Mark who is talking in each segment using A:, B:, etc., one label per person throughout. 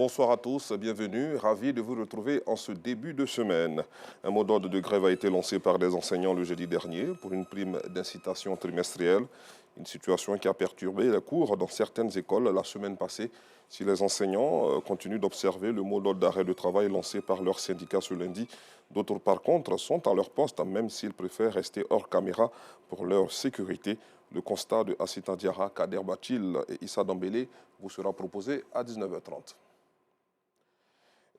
A: Bonsoir à tous, bienvenue, ravi de vous retrouver en ce début de semaine. Un mot d'ordre de grève a été lancé par des enseignants le jeudi dernier pour une prime d'incitation trimestrielle, une situation qui a perturbé les cours dans certaines écoles la semaine passée. Si les enseignants continuent d'observer le mot d'ordre d'arrêt de travail lancé par leur syndicat ce lundi, d'autres par contre sont à leur poste, même s'ils préfèrent rester hors caméra pour leur sécurité. Le constat de Assita Diarra, Kader Bachil et Issa Dambélé vous sera proposé à 19h30.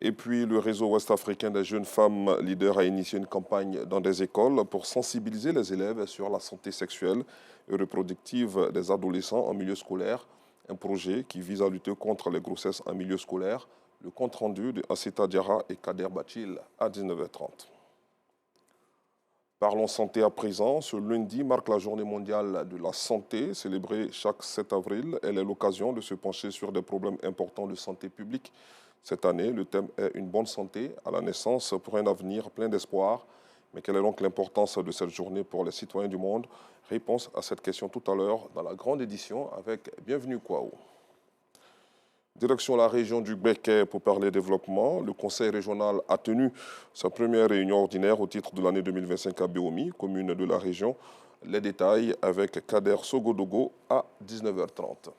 A: Et puis, le réseau ouest-africain des jeunes femmes leaders a initié une campagne dans des écoles pour sensibiliser les élèves sur la santé sexuelle et reproductive des adolescents en milieu scolaire. Un projet qui vise à lutter contre les grossesses en milieu scolaire. Le compte-rendu de Assita Diarra et Kader Bachil à 19h30. Parlons santé à présent. Ce lundi marque la journée mondiale de la santé, célébrée chaque 7 avril. Elle est l'occasion de se pencher sur des problèmes importants de santé publique. Cette année, le thème est une bonne santé à la naissance pour un avenir plein d'espoir. Mais quelle est donc l'importance de cette journée pour les citoyens du monde? Réponse à cette question tout à l'heure dans la grande édition avec Bienvenue Kwao. Direction la région du Béquet pour parler développement. Le conseil régional a tenu sa première réunion ordinaire au titre de l'année 2025 à Béomi, commune de la région. Les détails avec Kader Sogodogo à 19h30.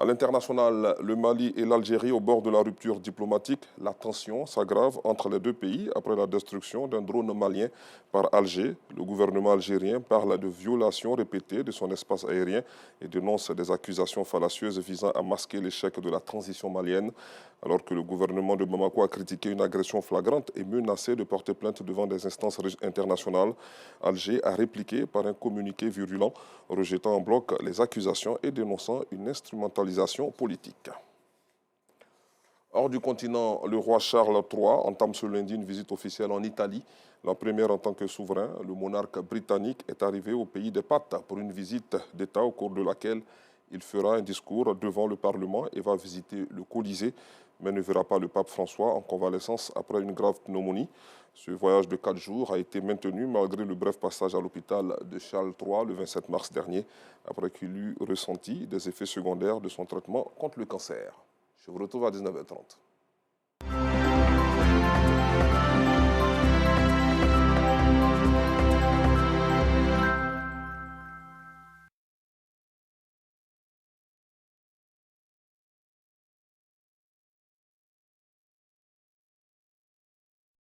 A: À l'international, le Mali et l'Algérie au bord de la rupture diplomatique. La tension s'aggrave entre les deux pays après la destruction d'un drone malien par Alger. Le gouvernement algérien parle de violations répétées de son espace aérien et dénonce des accusations fallacieuses visant à masquer l'échec de la transition malienne. Alors que le gouvernement de Bamako a critiqué une agression flagrante et menacé de porter plainte devant des instances internationales, Alger a répliqué par un communiqué virulent, rejetant en bloc les accusations et dénonçant une instrumentalisation politique. Hors du continent, le roi Charles III entame ce lundi une visite officielle en Italie. La première en tant que souverain, le monarque britannique est arrivé au pays des Pâtes pour une visite d'État au cours de laquelle il fera un discours devant le Parlement et va visiter le Colisée, mais ne verra pas le pape François en convalescence après une grave pneumonie. Ce voyage de 4 jours a été maintenu malgré le bref passage à l'hôpital de Charles III le 27 mars dernier, après qu'il eut ressenti des effets secondaires de son traitement contre le cancer. Je vous retrouve à 19h30.